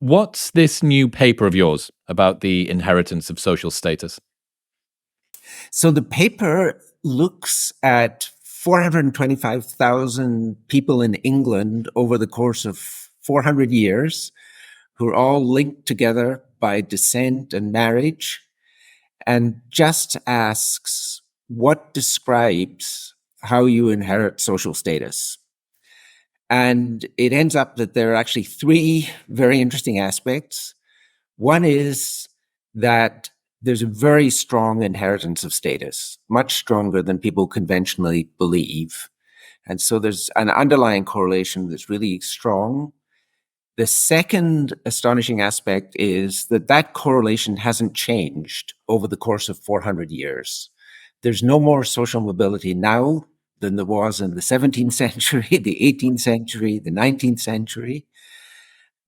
What's this new paper of yours about the inheritance of social status? So the paper looks at 425,000 people in England over the course of 400 years who are all linked together by descent and marriage, and just asks what describes how you inherit social status. And it ends up that there are actually three very interesting aspects. One is that there's a very strong inheritance of status, much stronger than people conventionally believe. And so there's an underlying correlation that's really strong. The second astonishing aspect is that that correlation hasn't changed over the course of 400 years. There's no more social mobility now than there was in the 17th century, the 18th century, the 19th century.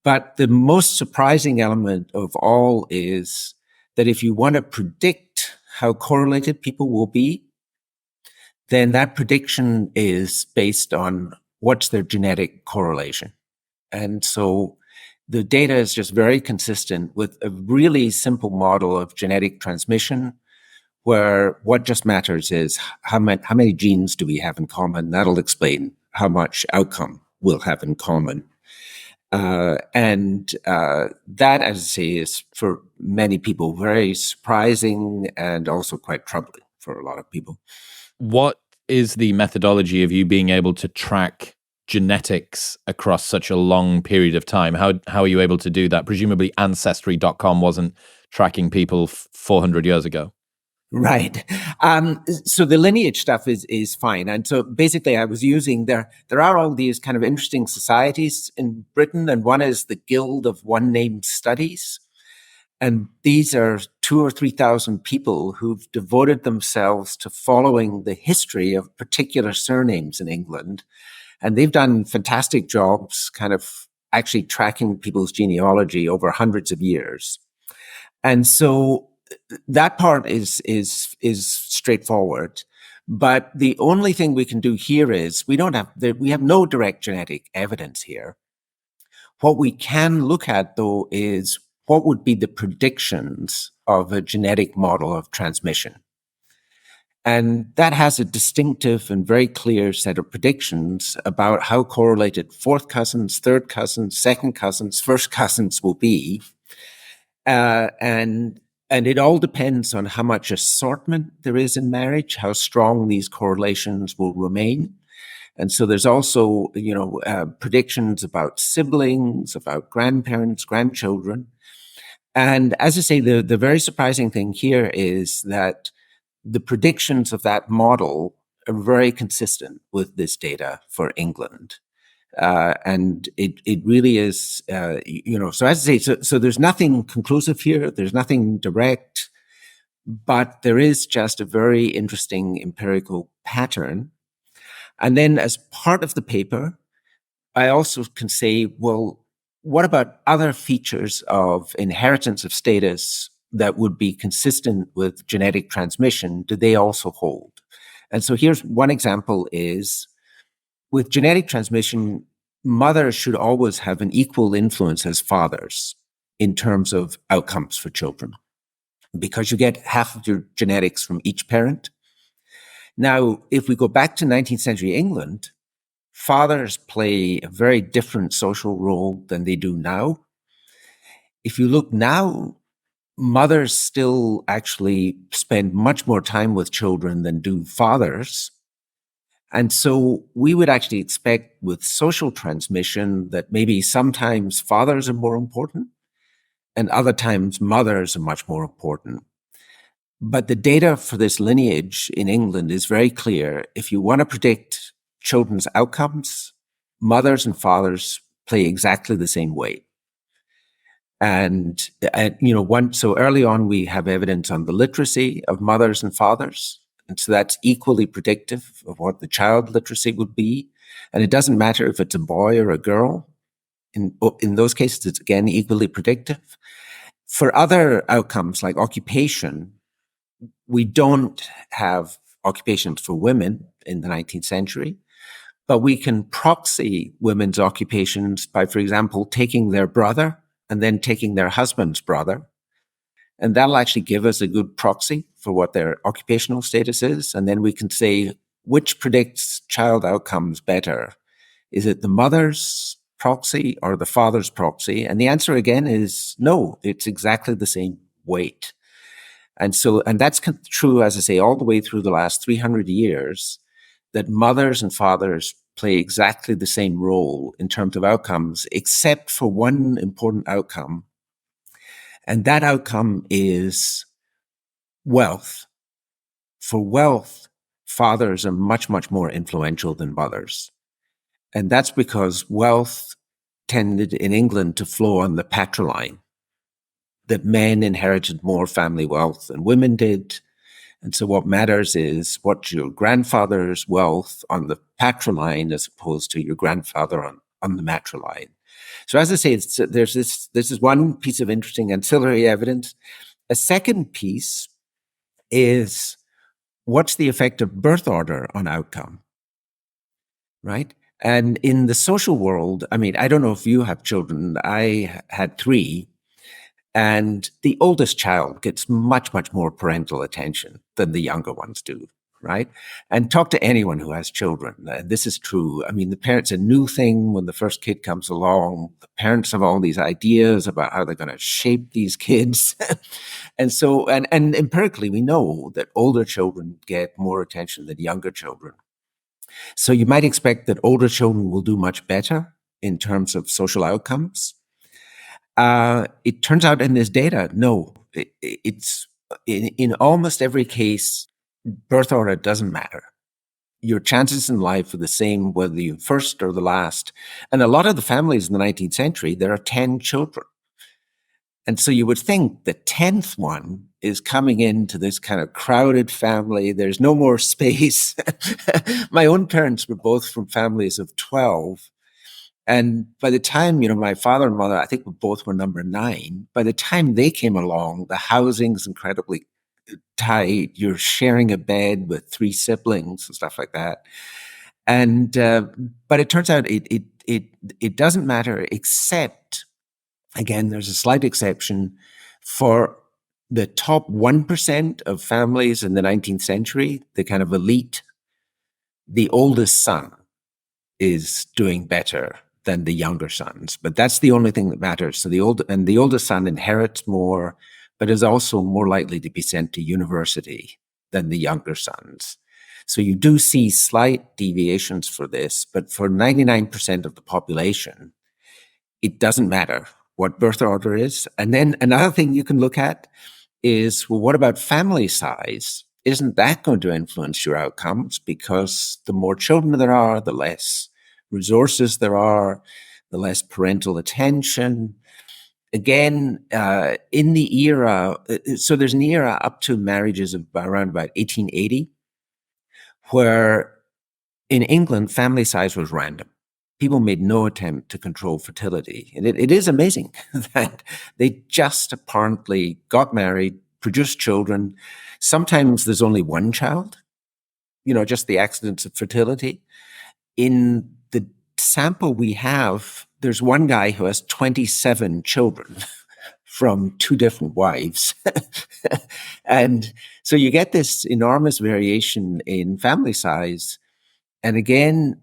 But the most surprising element of all is that if you want to predict how correlated people will be, then that prediction is based on what's their genetic correlation. And so the data is just very consistent with a really simple model of genetic transmission, where what just matters is how many genes do we have in common. That'll explain how much outcome we'll have in common. That, as I say, is for many people very surprising and also quite troubling for a lot of people. What is the methodology of you being able to track genetics across such a long period of time? How are you able to do that? Presumably Ancestry.com wasn't tracking people 400 years ago. Right. So the lineage stuff is fine. And so basically I was using, there are all these kind of interesting societies in Britain, and one is the Guild of One-Name Studies. And these are 2,000 or 3,000 people who've devoted themselves to following the history of particular surnames in England. And they've done fantastic jobs kind of actually tracking people's genealogy over hundreds of years. And so that part is straightforward. But the only thing we can do here is we have no direct genetic evidence here. What we can look at, though, is what would be the predictions of a genetic model of transmission. And that has a distinctive and very clear set of predictions about how correlated fourth cousins, third cousins, second cousins, first cousins will be. And it all depends on how much assortment there is in marriage, how strong these correlations will remain. And so there's also, predictions about siblings, about grandparents, grandchildren. And as I say, the very surprising thing here is that the predictions of that model are very consistent with this data for England. And it really is, so as I say, so there's nothing conclusive here. There's nothing direct, but there is just a very interesting empirical pattern. And then as part of the paper, I also can say, well, what about other features of inheritance of status that would be consistent with genetic transmission? Do they also hold? And so here's one example is, with genetic transmission, mothers should always have an equal influence as fathers in terms of outcomes for children, because you get half of your genetics from each parent. Now, if we go back to 19th century England, fathers play a very different social role than they do now. If you look now, mothers still actually spend much more time with children than do fathers. And so we would actually expect with social transmission that maybe sometimes fathers are more important and other times mothers are much more important. But the data for this lineage in England is very clear. If you want to predict children's outcomes, mothers and fathers play exactly the same way. And so early on, we have evidence on the literacy of mothers and fathers. And so that's equally predictive of what the child literacy would be. And it doesn't matter if it's a boy or a girl. In those cases, it's again equally predictive. For other outcomes like occupation, we don't have occupations for women in the 19th century, but we can proxy women's occupations by, for example, taking their brother and then taking their husband's brother. And that'll actually give us a good proxy for what their occupational status is. And then we can say which predicts child outcomes better. Is it the mother's proxy or the father's proxy? And the answer again is no, it's exactly the same weight. And that's true, as I say, all the way through the last 300 years, that mothers and fathers play exactly the same role in terms of outcomes, except for one important outcome. And that outcome is wealth. For wealth, fathers are much, much more influential than mothers. And that's because wealth tended in England to flow on the patriline, that men inherited more family wealth than women did. And so what matters is what's your grandfather's wealth on the patriline as opposed to your grandfather on the matriline. So as I say, this is one piece of interesting ancillary evidence. A second piece is what's the effect of birth order on outcome, right? And in the social world, I mean, I don't know if you have children. I had 3. And the oldest child gets much, much more parental attention than the younger ones do, right? And talk to anyone who has children. This is true. I mean, the parents, a new thing when the first kid comes along, the parents have all these ideas about how they're going to shape these kids. And so, and empirically, we know that older children get more attention than younger children. So you might expect that older children will do much better in terms of social outcomes. It turns out in this data, no, it's in almost every case, birth order doesn't matter. Your chances in life are the same whether you're first or the last. And a lot of the families in the 19th century, there are 10 children. And so you would think the 10th one is coming into this kind of crowded family. There's no more space. My own parents were both from families of 12. And by the time, my father and mother, I think we both were number 9. By the time they came along, the housing's incredibly tight. You're sharing a bed with 3 siblings and stuff like that. And but it turns out it doesn't matter, except, again, there's a slight exception for the top 1% of families in the 19th century, the kind of elite. The oldest son is doing better than the younger sons, but that's the only thing that matters. So the oldest son inherits more, but is also more likely to be sent to university than the younger sons. So you do see slight deviations for this, but for 99% of the population, it doesn't matter what birth order is. And then another thing you can look at is, well, what about family size? Isn't that going to influence your outcomes? Because the more children there are, the less resources there are, the less parental attention. Again, in the era, so there's an era up to marriages of around about 1880, where in England, family size was random. People made no attempt to control fertility. And it is amazing that they just apparently got married, produced children. Sometimes there's only one child, just the accidents of fertility. In the sample we have, there's one guy who has 27 children from 2 different wives. And so you get this enormous variation in family size. And again,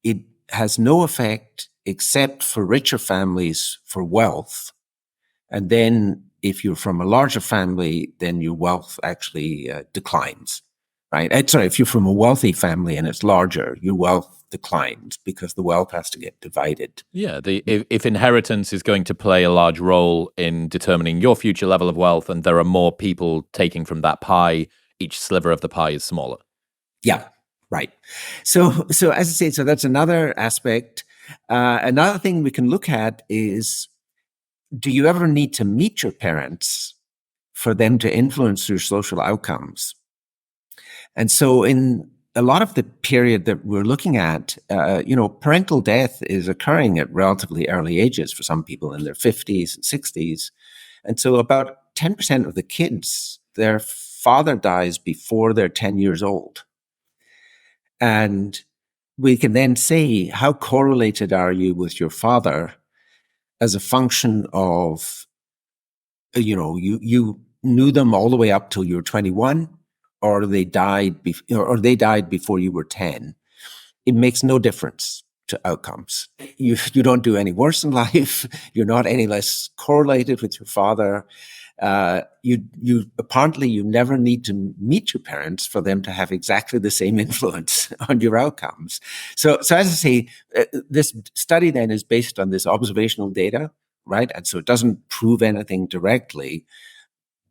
it has no effect except for richer families for wealth. And then if you're from a larger family, then your wealth actually declines, right? Sorry, if you're from a wealthy family and it's larger, your wealth declines because the wealth has to get divided. Yeah, if inheritance is going to play a large role in determining your future level of wealth, and there are more people taking from that pie, each sliver of the pie is smaller. Yeah, right. So as I say, so that's another aspect. Another thing we can look at is, do you ever need to meet your parents for them to influence your social outcomes? And so in a lot of the period that we're looking at, parental death is occurring at relatively early ages for some people in their 50s and 60s. And so about 10% of the kids, their father dies before they're 10 years old. And we can then say, how correlated are you with your father? as a function of, you knew them all the way up till you were 21, or they died before you were 10, it makes no difference to outcomes. You don't do any worse in life. You're not any less correlated with your father. Apparently you never need to meet your parents for them to have exactly the same influence on your outcomes. So as I say, this study then is based on this observational data, right? And so it doesn't prove anything directly,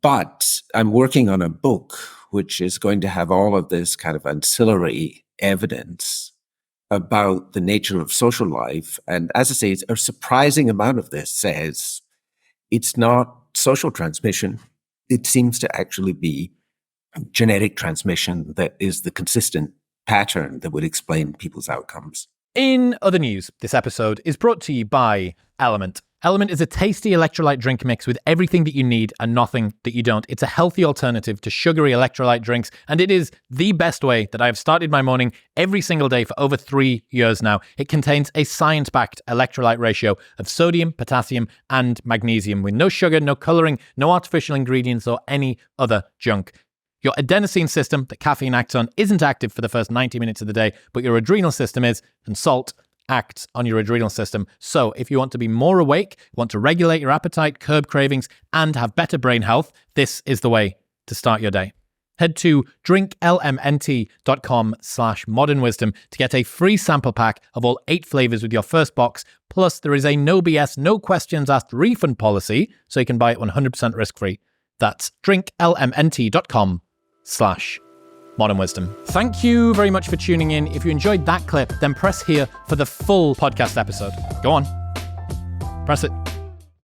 but I'm working on a book which is going to have all of this kind of ancillary evidence about the nature of social life. And as I say, a surprising amount of this says it's not social transmission. It seems to actually be genetic transmission that is the consistent pattern that would explain people's outcomes. In other news, this episode is brought to you by Element. Element is a tasty electrolyte drink mix with everything that you need and nothing that you don't. It's a healthy alternative to sugary electrolyte drinks, and it is the best way that I've started my morning every single day for over 3 years now. It contains a science-backed electrolyte ratio of sodium, potassium, and magnesium with no sugar, no coloring, no artificial ingredients, or any other junk. Your adenosine system that caffeine acts on isn't active for the first 90 minutes of the day, but your adrenal system is, and salt acts on your adrenal system. So if you want to be more awake, want to regulate your appetite, curb cravings, and have better brain health, this is the way to start your day. Head to drinklmnt.com/modernwisdom to get a free sample pack of all 8 flavors with your first box. Plus, there is a no BS, no questions asked refund policy, so you can buy it 100% risk-free. That's drinklmnt.com/modernwisdom. Thank you very much for tuning in. If you enjoyed that clip, then press here for the full podcast episode. Go on. Press it.